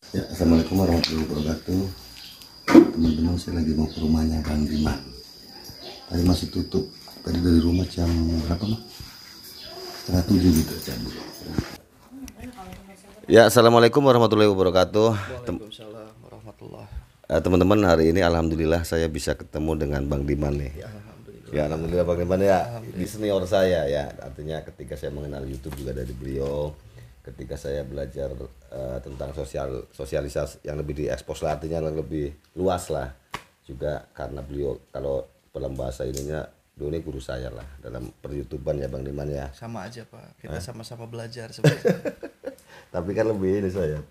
Ya, assalamualaikum warahmatullahi wabarakatuh. Teman-teman, saya lagi mau ke rumahnya Bang Diman. Tadi masih tutup. Tadi dari rumah jam berapa mah? Setengah 7 gitu jam. Ya, assalamualaikum warahmatullahi wabarakatuh. Waalaikumsalam warahmatullah. Teman-teman, hari ini alhamdulillah saya bisa ketemu dengan Bang Diman nih. Ya, alhamdulillah. Ya, alhamdulillah Bang Diman ya. Di senior saya ya. Artinya ketika saya mengenal YouTube juga dari beliau. Ketika saya belajar tentang sosialisasi yang lebih diekspos lah, artinya yang lebih luas lah. Juga karena beliau kalau dalam bahasa ininya beliau ini guru saya lah dalam per-YouTuban ya Bang Diman ya. Sama aja Pak, kita sama-sama belajar sebenarnya. Tapi kan lebih ini saya.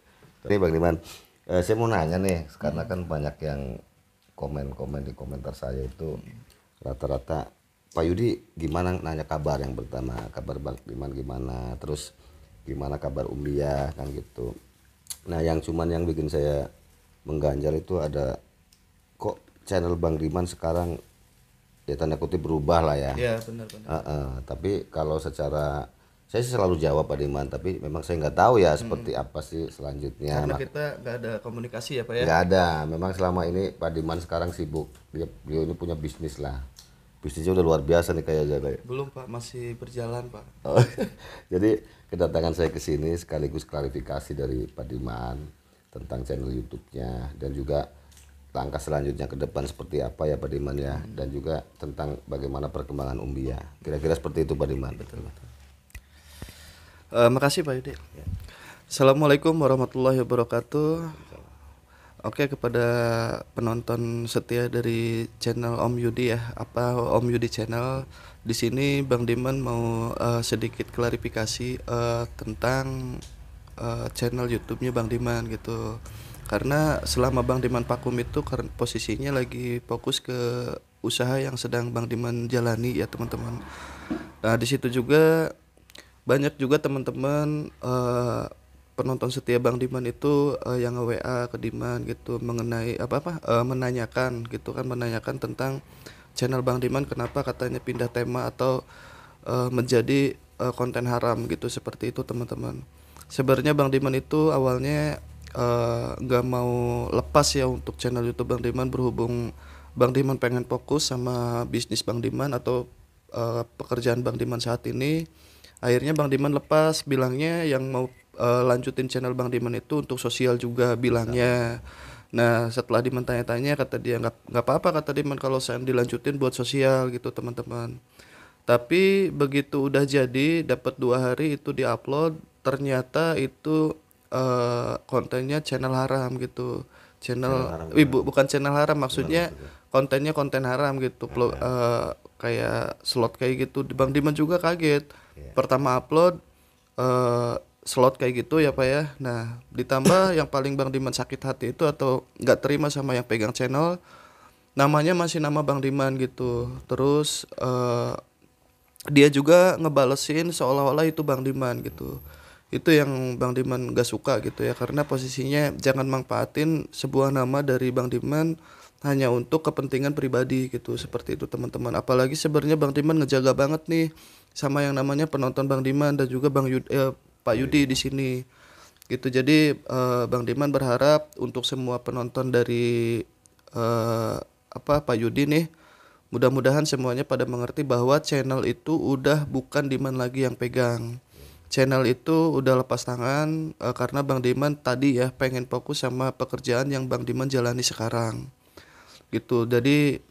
Ini Bang Diman, saya mau nanya nih, karena kan banyak yang komen-komen di komentar saya itu rata-rata Pak Yudi gimana, nanya kabar yang pertama, kabar Bang Diman gimana, terus gimana kabar Umbia kan gitu. Nah yang bikin saya mengganjal itu ada kok channel Bang Diman sekarang ya tanda kutip berubah lah ya. Ya, benar-benar. Tapi kalau secara saya sih selalu jawab Pak Diman, tapi memang saya nggak tahu ya seperti apa sih selanjutnya. Karena kita nggak ada komunikasi ya Pak ya. Nggak ada, memang selama ini Pak Diman sekarang sibuk, beliau ini punya bisnis lah, bisnisnya udah luar biasa nih kayaknya. Belum Pak, masih berjalan Pak. Oh, jadi kedatangan saya ke sini sekaligus klarifikasi dari Pak Diman tentang channel YouTube-nya dan juga langkah selanjutnya ke depan seperti apa ya Pak Diman ya, dan juga tentang bagaimana perkembangan Umbia. Kira-kira seperti itu Pak Diman. Betul. Makasih Pak Yudi. Assalamualaikum warahmatullahi wabarakatuh. Oke, kepada penonton setia dari channel Om Yudi ya, Om Yudi channel. Di sini Bang Diman mau sedikit klarifikasi tentang channel YouTube-nya Bang Diman gitu. Karena selama Bang Diman vakum itu karena posisinya lagi fokus ke usaha yang sedang Bang Diman jalani ya teman-teman. Nah, di situ juga banyak juga teman-teman penonton setia Bang Diman itu yang nge-WA ke Diman gitu mengenai menanyakan gitu kan, menanyakan tentang channel Bang Diman kenapa katanya pindah tema atau menjadi konten haram gitu, seperti itu teman-teman. Sebenarnya Bang Diman itu awalnya nggak mau lepas ya untuk channel YouTube Bang Diman, berhubung Bang Diman pengen fokus sama bisnis Bang Diman atau pekerjaan Bang Diman saat ini. Akhirnya Bang Diman lepas, bilangnya yang mau lanjutin channel Bang Diman itu untuk sosial juga bilangnya. Nah, setelah Diman tanya-tanya, kata dia nggak apa-apa, kata Diman kalau saya dilanjutin buat sosial gitu teman-teman. Tapi begitu udah jadi dapat 2 hari itu diupload, ternyata itu kontennya channel haram gitu. Bukan channel haram, maksudnya kontennya konten haram gitu. Kayak slot kayak gitu. Bang Diman juga kaget. Pertama upload slot kayak gitu ya Pak ya. Nah, ditambah yang paling Bang Diman sakit hati itu atau nggak terima sama yang pegang channel, namanya masih nama Bang Diman gitu. Terus dia juga ngebalesin seolah-olah itu Bang Diman gitu. Itu yang Bang Diman gak suka gitu ya, karena posisinya jangan manfaatin sebuah nama dari Bang Diman hanya untuk kepentingan pribadi gitu, seperti itu teman-teman. Apalagi sebenarnya Bang Diman ngejaga banget nih sama yang namanya penonton Bang Diman dan juga Pak Yudi di sini gitu. Jadi Bang Diman berharap untuk semua penonton dari Pak Yudi nih, mudah-mudahan semuanya pada mengerti bahwa channel itu udah bukan Diman lagi yang pegang. Channel itu udah lepas tangan karena Bang Diman tadi ya pengen fokus sama pekerjaan yang Bang Diman jalani sekarang. Gitu. Jadi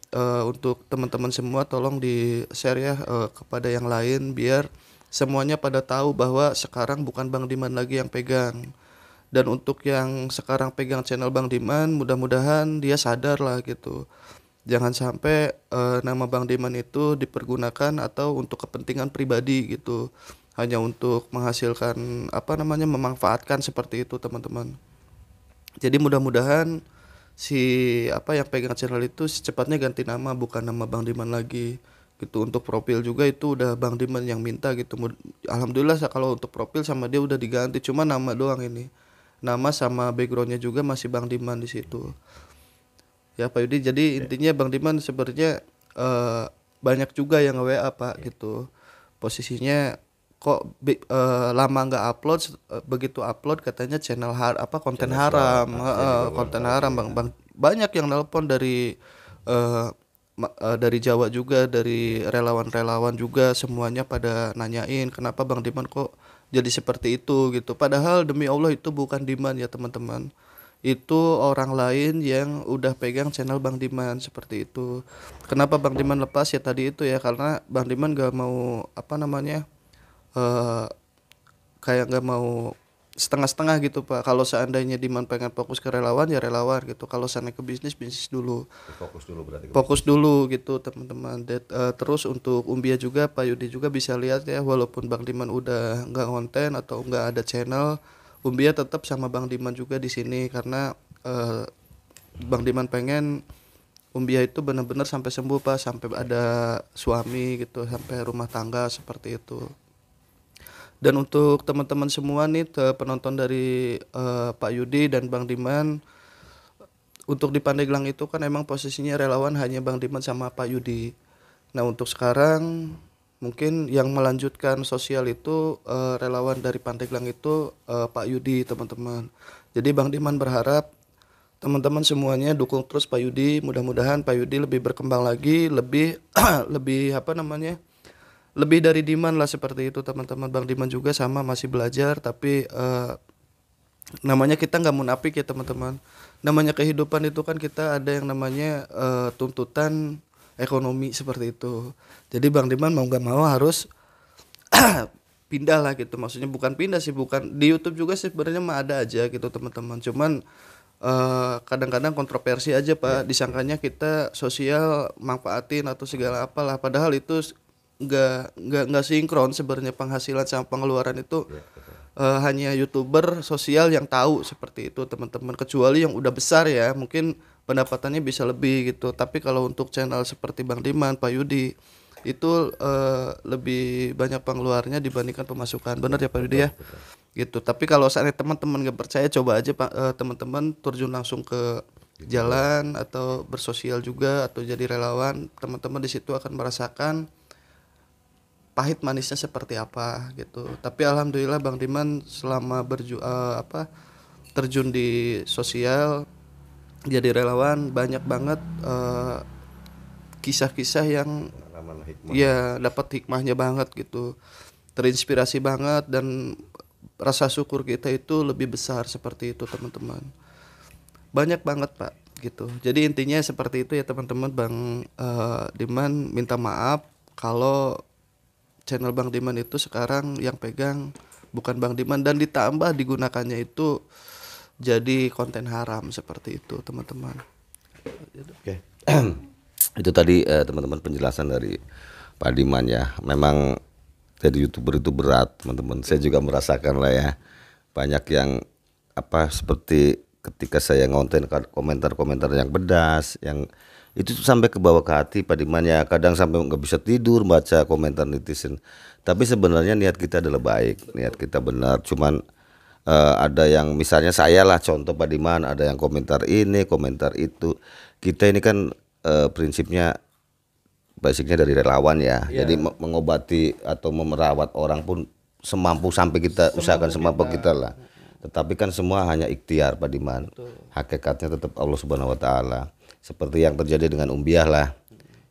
untuk teman-teman semua tolong di-share ya kepada yang lain biar semuanya pada tahu bahwa sekarang bukan Bang Diman lagi yang pegang. Dan untuk yang sekarang pegang channel Bang Diman, mudah-mudahan dia sadar lah gitu. Jangan sampai nama Bang Diman itu dipergunakan atau untuk kepentingan pribadi gitu. Hanya untuk menghasilkan memanfaatkan seperti itu teman-teman. Jadi mudah-mudahan yang pegang channel itu secepatnya ganti nama, bukan nama Bang Diman lagi gitu. Untuk profil juga itu udah Bang Diman yang minta gitu. Alhamdulillah kalau untuk profil sama dia udah diganti, cuma nama doang ini. Nama sama backgroundnya juga masih Bang Diman di situ. Ya Pak Yudi, jadi intinya Bang Diman sebenarnya banyak juga yang WA Pak gitu. Posisinya kok lama nggak upload, begitu upload katanya konten Channel haram. sebelah. Saya juga baru Konten tahu haram tuh, bang ya. bang banyak yang nelpon dari Jawa juga, dari relawan-relawan juga, semuanya pada nanyain kenapa Bang Diman kok jadi seperti itu gitu. Padahal demi Allah itu bukan Diman ya teman-teman, itu orang lain yang udah pegang channel Bang Diman seperti itu. Kenapa Bang Diman lepas ya tadi itu ya, karena Bang Diman gak mau apa namanya, eh kayak nggak mau setengah-setengah gitu Pak. Kalau seandainya Diman pengen fokus ke relawan ya relawan gitu, kalau seandainya ke bisnis bisnis dulu, Fokus dulu berarti ke fokus bisnis. dulu gitu teman-teman. Terus untuk Umbia juga Pak Yudi juga bisa lihat ya, walaupun Bang Diman udah nggak konten atau nggak ada channel, Umbia tetap sama Bang Diman juga di sini karena eh, Bang Diman pengen Umbia itu benar-benar sampai sembuh Pak, sampai ada suami gitu, sampai rumah tangga seperti itu. Dan untuk teman-teman semua nih, penonton dari Pak Yudi dan Bang Diman, untuk di Pandeglang itu kan emang posisinya relawan hanya Bang Diman sama Pak Yudi. Nah untuk sekarang mungkin yang melanjutkan sosial itu relawan dari Pandeglang itu Pak Yudi teman-teman. Jadi Bang Diman berharap teman-teman semuanya dukung terus Pak Yudi. Mudah-mudahan Pak Yudi lebih berkembang lagi, lebih lebih apa namanya, lebih dari Diman lah seperti itu teman-teman. Bang Diman juga sama masih belajar, tapi namanya kita nggak munafik ya teman-teman. Namanya kehidupan itu kan kita ada yang namanya tuntutan ekonomi seperti itu. Jadi Bang Diman mau nggak mau harus pindah lah gitu. Maksudnya bukan pindah sih, bukan di YouTube juga sih sebenarnya mah ada aja gitu teman-teman. Cuman kadang-kadang kontroversi aja Ya, Pak, disangkanya kita sosial manfaatin atau segala apalah, padahal itu nggak sinkron sebenarnya penghasilan sama pengeluaran itu. ya, betul. Hanya YouTuber sosial yang tahu seperti itu teman-teman, kecuali yang udah besar ya mungkin pendapatannya bisa lebih gitu. Tapi kalau untuk channel seperti Bang Diman, Pak Yudi itu lebih banyak pengeluarannya dibandingkan pemasukan, benar ya Pak Yudi Betul, ya betul. gitu. Tapi kalau saatnya teman-teman nggak percaya, coba aja Pak, teman-teman terjun langsung ke YouTuber. jalan atau bersosial juga atau jadi relawan, teman-teman di situ akan merasakan pahit manisnya seperti apa gitu. Tapi alhamdulillah Bang Diman selama terjun di sosial jadi relawan, banyak banget kisah-kisah yang Pengalaman hikmah ya. ya dapat hikmahnya banget gitu. Terinspirasi banget, dan rasa syukur kita itu lebih besar seperti itu teman-teman. Banyak banget Pak gitu. Jadi intinya seperti itu ya teman-teman. Bang Diman minta maaf kalau channel Bang Diman itu sekarang yang pegang bukan Bang Diman, dan ditambah digunakannya itu jadi konten haram seperti itu teman-teman. Oke. Itu tadi teman-teman penjelasan dari Pak Diman ya. Memang jadi YouTuber itu berat, teman-teman. Saya juga merasakan lah ya. Banyak yang apa seperti ketika saya ngonten komentar-komentar yang pedas, yang itu tuh sampai ke bawah ke hati Pak Diman ya. Kadang sampai nggak bisa tidur baca komentar netizen. Tapi sebenarnya niat kita adalah baik, niat kita benar. Cuman ada yang misalnya saya lah contoh Pak Diman, ada yang komentar ini, komentar itu. Kita ini kan prinsipnya basicnya dari relawan ya. Jadi mengobati atau memerawat orang pun semampu sampai kita usahakan semampu kita lah. Tetapi kan semua hanya ikhtiar Pak Diman. Hakikatnya tetap Allah Subhanahu wa taala. Seperti yang terjadi dengan Umbiah lah.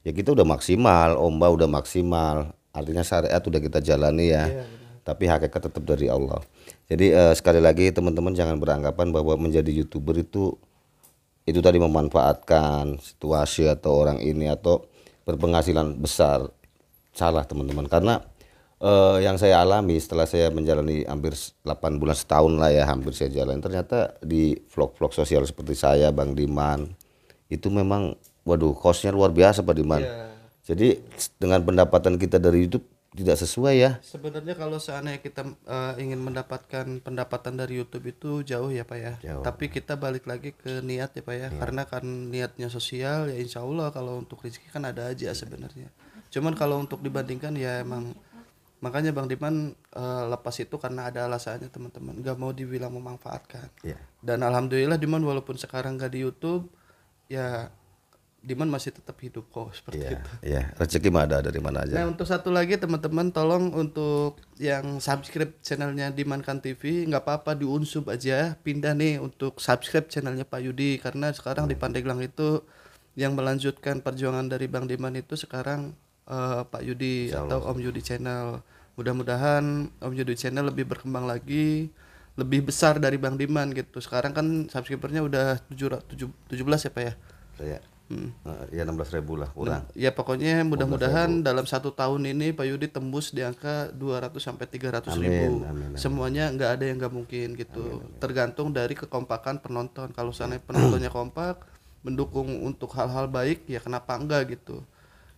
Ya kita udah maksimal, Omba udah maksimal. Artinya syariat udah kita jalani ya. Tapi hakikat tetap dari Allah. Jadi sekali lagi teman-teman jangan beranggapan bahwa menjadi YouTuber itu tadi memanfaatkan situasi atau orang ini atau berpenghasilan besar. Salah teman-teman, karena yang saya alami setelah saya menjalani hampir 8 bulan setahun lah ya, hampir saya jalan, ternyata di vlog-vlog sosial seperti saya, Bang Diman itu memang waduh kosnya luar biasa Pak Diman. Jadi dengan pendapatan kita dari YouTube tidak sesuai ya. Sebenarnya kalau seandainya kita ingin mendapatkan pendapatan dari YouTube itu jauh ya Pak ya. Jauh. Tapi kita balik lagi ke niat ya Pak ya. Karena kan niatnya sosial ya, insya Allah kalau untuk rezeki kan ada aja sebenarnya. Cuman kalau untuk dibandingkan ya emang, makanya Bang Diman lepas itu karena ada alasannya teman-teman. Gak mau dibilang memanfaatkan. Iya. Dan alhamdulillah Diman walaupun sekarang gak di YouTube ya Diman masih tetap hidup kok seperti Iya, itu. iya. Rezeki mah ada dari mana aja. Nah untuk satu lagi teman-teman, tolong untuk yang subscribe channelnya Dimankan TV nggak apa-apa diunsub aja, pindah nih untuk subscribe channelnya Pak Yudi, karena sekarang di Pandeglang itu yang melanjutkan perjuangan dari Bang Diman itu sekarang Pak Yudi atau Om Yudi Channel. Mudah-mudahan Om Yudi Channel lebih berkembang lagi, lebih besar dari Bang Diman gitu. Sekarang kan subscribernya udah 17 ya Pak ya. Saya ya 16.000 lah kurang. Ya pokoknya mudah-mudahan dalam 1 tahun ini Pak Yudi tembus di angka 200 sampai 300 ribu. Amin. Semuanya nggak ada yang nggak mungkin gitu. Tergantung dari kekompakan penonton. Kalau sana penontonnya kompak, mendukung untuk hal-hal baik, ya kenapa enggak gitu.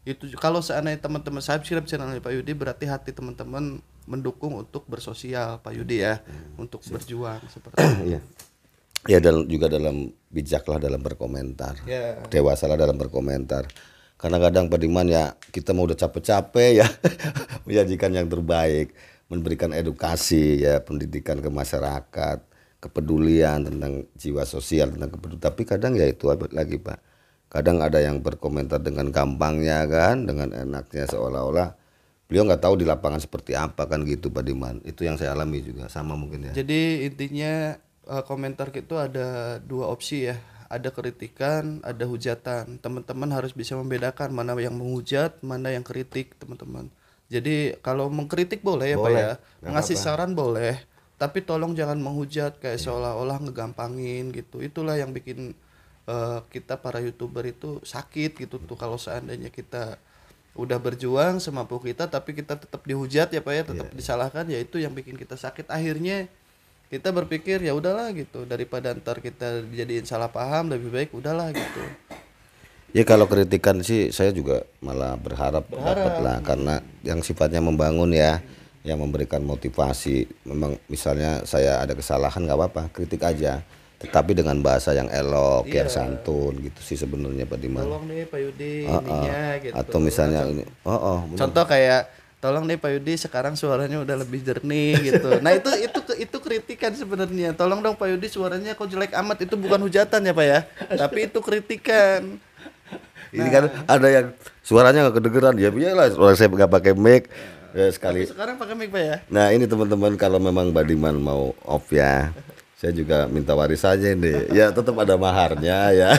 Itu kalau seandainya teman-teman subscribe channelnya Pak Yudi, berarti hati teman-teman mendukung untuk bersosial Pak Yudi ya, untuk berjuang seperti itu. Iya. Ya juga dalam bijaklah dalam berkomentar. Ya. Dewasalah dalam berkomentar. Karena kadang Pak Diman ya kita mau udah capek-capek ya menyajikan yang terbaik, memberikan edukasi ya, pendidikan ke masyarakat, kepedulian tentang jiwa sosial, tentang kepedulian. Tapi kadang ya itu lagi Pak. Kadang ada yang berkomentar dengan gampangnya kan, dengan enaknya seolah-olah beliau nggak tahu di lapangan seperti apa kan gitu Pak Diman. Itu yang saya alami juga sama mungkin ya. Jadi intinya komentar itu ada 2 opsi ya, ada kritikan, ada hujatan. Teman-teman harus bisa membedakan mana yang menghujat, mana yang kritik teman-teman. Jadi kalau mengkritik boleh ya Pak ya, ngasih saran boleh, tapi tolong jangan menghujat kayak seolah-olah ngegampangin gitu. Itulah yang bikin kita para YouTuber itu sakit gitu tuh, kalau seandainya kita udah berjuang semampu kita tapi kita tetap dihujat ya Pak ya, tetap disalahkan, ya itu yang bikin kita sakit. Akhirnya kita berpikir ya udahlah gitu, daripada ntar kita dijadiin salah paham, lebih baik udahlah gitu. Ya kalau kritikan sih saya juga malah berharap dapat lah, karena yang sifatnya membangun ya, yang memberikan motivasi. Memang misalnya saya ada kesalahan nggak apa-apa, kritik aja, tetapi dengan bahasa yang elok, yang santun gitu sih sebenarnya Pak Diman. Tolong nih Pak Yudi ininya gitu. Atau misalnya ini, bener. Contoh kayak tolong nih Pak Yudi sekarang suaranya udah lebih jernih gitu. Nah itu kritikan sebenarnya. Tolong dong Pak Yudi suaranya kok jelek amat, itu bukan hujatan ya Pak ya, tapi itu kritikan. Ini kan ada yang suaranya nggak kedengeran, ya iyalah orang saya nggak pakai mic ya sekali. Tapi sekarang pakai mic Pak ya. Nah ini teman-teman, kalau memang Pak Diman mau off ya, saya juga minta waris aja nih. Ya tetap ada maharnya ya.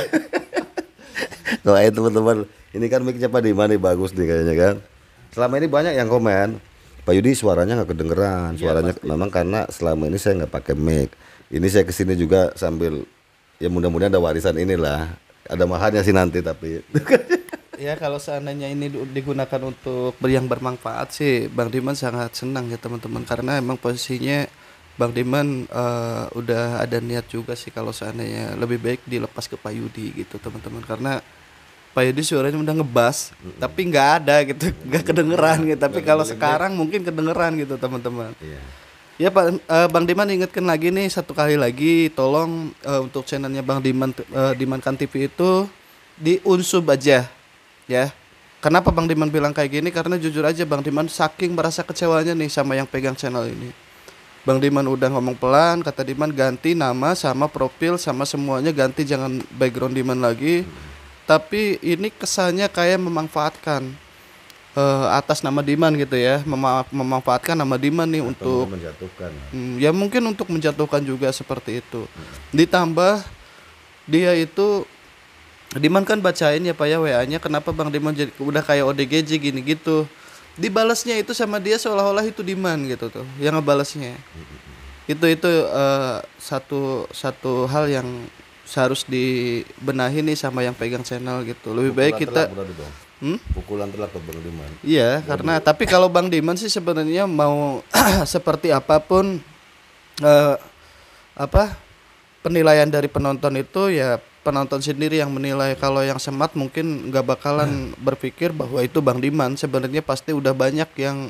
Doain teman-teman. Ini kan mic-nya Pak Diman nih bagus nih kayaknya kan. Selama ini banyak yang komen, Pak Yudi suaranya nggak kedengeran. Suaranya memang karena selama ini saya nggak pakai mic. Ini saya kesini juga sambil ya mudah-mudahan ada warisan inilah. Ada maharnya sih nanti tapi. Ya kalau seandainya ini digunakan untuk yang bermanfaat sih, Bang Diman sangat senang ya teman-teman, karena emang posisinya Bang Diman udah ada niat juga sih kalau seandainya lebih baik dilepas ke Pak Yudi gitu teman-teman, karena Pak Yudi suaranya udah ngebas tapi nggak ada gitu, nggak kedengeran gitu. Tapi kalau sekarang mungkin kedengeran gitu teman-teman. Ya Pak, Bang Diman ingatkan lagi nih, satu kali lagi tolong untuk channelnya Bang Diman, Dimankan TV itu diunsub aja ya. Kenapa Bang Diman bilang kayak gini? Karena jujur aja Bang Diman saking merasa kecewanya nih sama yang pegang channel ini. Bang Diman udah ngomong pelan, kata Diman ganti nama sama profil sama semuanya ganti, jangan background Diman lagi. Tapi ini kesannya kayak memanfaatkan atas nama Diman gitu ya, memanfaatkan nama Diman nih Atau untuk menjatuhkan. ya mungkin untuk menjatuhkan juga seperti itu. Ditambah dia itu Diman kan bacain ya Pak ya WA-nya, kenapa Bang Diman jadi udah kayak ODGJ gini gitu. Dibalasnya itu sama dia seolah-olah itu Diman gitu tuh yang ngebalasnya. Itu satu hal yang seharus dibenahi nih sama yang pegang channel gitu. Lebih baik kita pukulan telak ke Bang Diman. Iya, karena tapi kalau Bang Diman sih sebenarnya mau seperti apapun penilaian dari penonton itu ya penonton sendiri yang menilai. Kalau yang semat mungkin nggak bakalan berpikir bahwa itu Bang Diman. Sebenarnya pasti udah banyak yang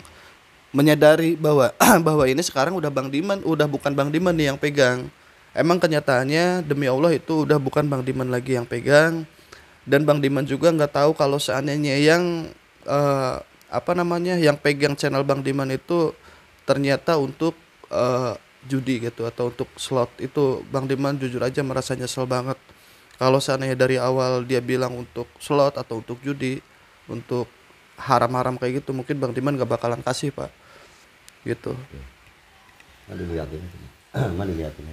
menyadari bahwa bahwa ini sekarang udah Bang Diman, udah bukan Bang Diman nih yang pegang. Emang kenyataannya demi Allah itu udah bukan Bang Diman lagi yang pegang. Dan Bang Diman juga nggak tahu kalau seandainya yang yang pegang channel Bang Diman itu ternyata untuk judi gitu atau untuk slot. Itu Bang Diman jujur aja merasa nyesel banget. Kalau seandainya dari awal dia bilang untuk slot atau untuk judi, untuk haram-haram kayak gitu, mungkin Bang Diman gak bakalan kasih Pak, gitu. Mari lihatin. Mari lihatin.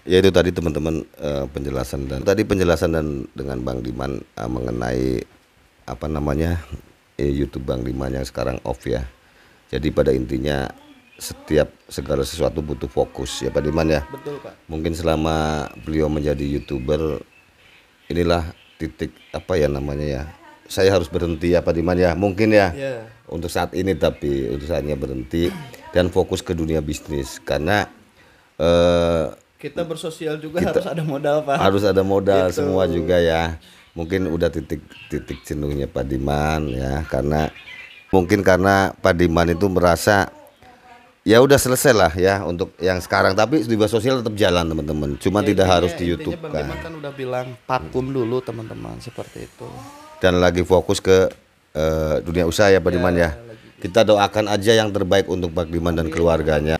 Ya itu tadi teman-teman penjelasan dan dengan Bang Diman mengenai apa namanya YouTube Bang Diman yang sekarang off ya. Jadi pada intinya setiap segala sesuatu butuh fokus ya Pak Diman ya. Betul Pak. Mungkin selama beliau menjadi YouTuber inilah titik apa ya namanya ya. Saya harus berhenti ya Pak Diman ya. Mungkin ya. Yeah. Untuk saat ini tapi untuk saatnya berhenti dan fokus ke dunia bisnis karena kita bersosial juga harus ada modal Pak. harus ada modal Gitu. semua juga ya. Mungkin udah titik jenuhnya Pak Diman ya karena mungkin karena Pak Diman itu merasa ya udah selesai lah ya untuk yang sekarang, tapi di media sosial tetap jalan teman-teman. Cuma Ya, tidak intinya- harus di YouTube intinya Bang Diman kan udah bilang vakum dulu teman-teman, seperti itu. dan lagi fokus ke dunia usaha ya Pak Diman ya. Kita doakan aja yang terbaik untuk Bang Diman dan keluarganya.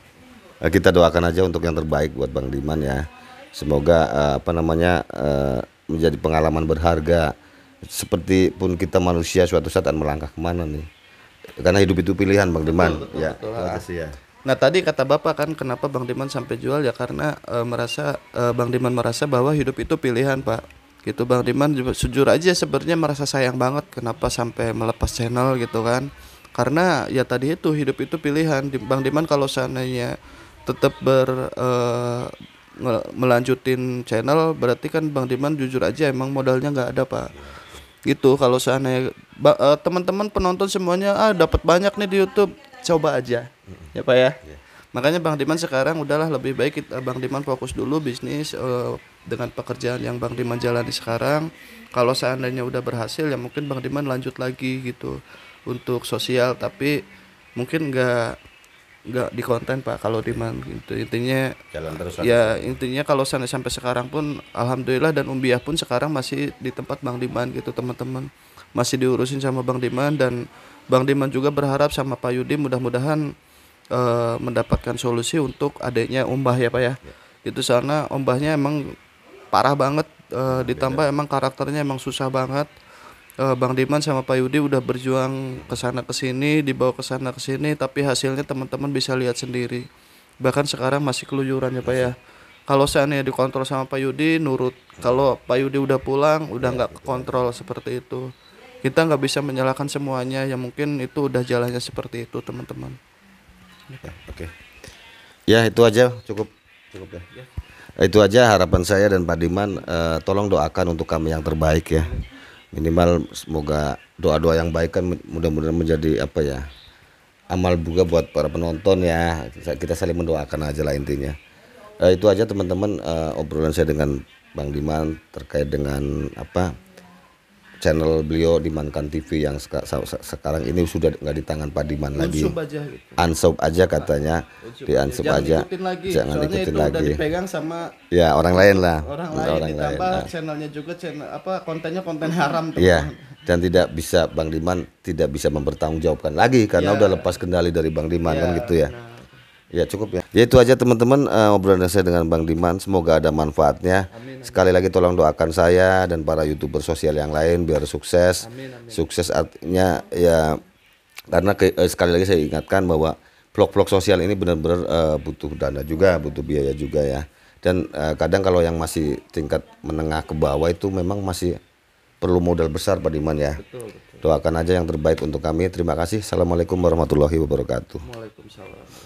Kita doakan aja untuk yang terbaik buat Bang Diman ya. Semoga apa namanya menjadi pengalaman berharga. Seperti pun kita manusia suatu saat akan melangkah kemana nih. Karena hidup itu pilihan Bang Diman. Ya, terima kasih ya. Nah tadi kata Bapak kan kenapa Bang Diman sampai jual ya karena Bang Diman merasa bahwa hidup itu pilihan Pak. Gitu Bang Diman juga jujur aja sebenarnya merasa sayang banget kenapa sampai melepas channel gitu kan. Karena ya tadi itu hidup itu pilihan. Bang Diman kalau seandainya tetap melanjutin channel berarti kan Bang Diman jujur aja emang modalnya nggak ada Pak. Gitu kalau seandainya teman-teman penonton semuanya dapat banyak nih di YouTube, coba aja ya Pak ya. Makanya Bang Diman sekarang udahlah lebih baik Bang Diman fokus dulu bisnis dengan pekerjaan yang Bang Diman jalani sekarang. Kalau seandainya udah berhasil ya mungkin Bang Diman lanjut lagi gitu untuk sosial, tapi mungkin nggak di konten Pak kalau Diman gitu. Intinya Jalan terus. ya intinya kalau sampai sekarang pun alhamdulillah dan Umbiah pun sekarang masih di tempat Bang Diman gitu teman-teman, masih diurusin sama Bang Diman dan Bang Diman juga berharap sama Pak Yudi mudah-mudahan mendapatkan solusi untuk adiknya Umbah ya Pak ya. Itu sana Umbahnya emang parah banget, ditambah emang karakternya emang susah banget. Bang Diman sama Pak Yudi udah berjuang kesana kesini, dibawa kesana kesini, tapi hasilnya teman-teman bisa lihat sendiri. Bahkan sekarang masih keluyuran ya Pak ya. Kalau seandainya dikontrol sama Pak Yudi nurut, kalau Pak Yudi udah pulang udah nggak kontrol seperti itu. Kita nggak bisa menyalahkan semuanya, ya mungkin itu udah jalannya seperti itu teman-teman. Oke. Ya itu aja cukup ya. Itu aja harapan saya dan Pak Diman, tolong doakan untuk kami yang terbaik ya. Minimal semoga doa-doa yang baik kan mudah-mudahan menjadi apa ya, amal juga buat para penonton ya. Kita saling mendoakan aja lah intinya. Itu aja teman-teman obrolan saya dengan Bang Diman terkait dengan apa channel beliau Dimankan TV yang sekarang ini sudah nggak di tangan Pak Diman lagi. Unsub aja gitu. Unsub aja katanya, di-unsub aja. Ikutin lagi. Jangan Soalnya ikutin itu lagi. udah dipegang sama Ya orang lain lah. orang lain ditambah channelnya juga kontennya konten haram Iya. teman-teman. Dan tidak bisa Bang Diman tidak bisa mempertanggungjawabkan lagi karena udah lepas kendali dari Bang Diman kan gitu ya. Nah, Ya cukup ya. Ya itu aja teman-teman obrolan saya dengan Bang Diman. Semoga ada manfaatnya. Sekali lagi tolong doakan saya dan para YouTuber sosial yang lain biar sukses. Sukses artinya ya karena sekali lagi saya ingatkan bahwa vlog-vlog sosial ini benar-benar butuh dana juga, butuh biaya juga ya. Dan kadang kalau yang masih tingkat menengah ke bawah itu memang masih perlu modal besar Pak Diman ya. betul. Doakan aja yang terbaik untuk kami. Terima kasih. Assalamualaikum warahmatullahi wabarakatuh. Waalaikumsalam.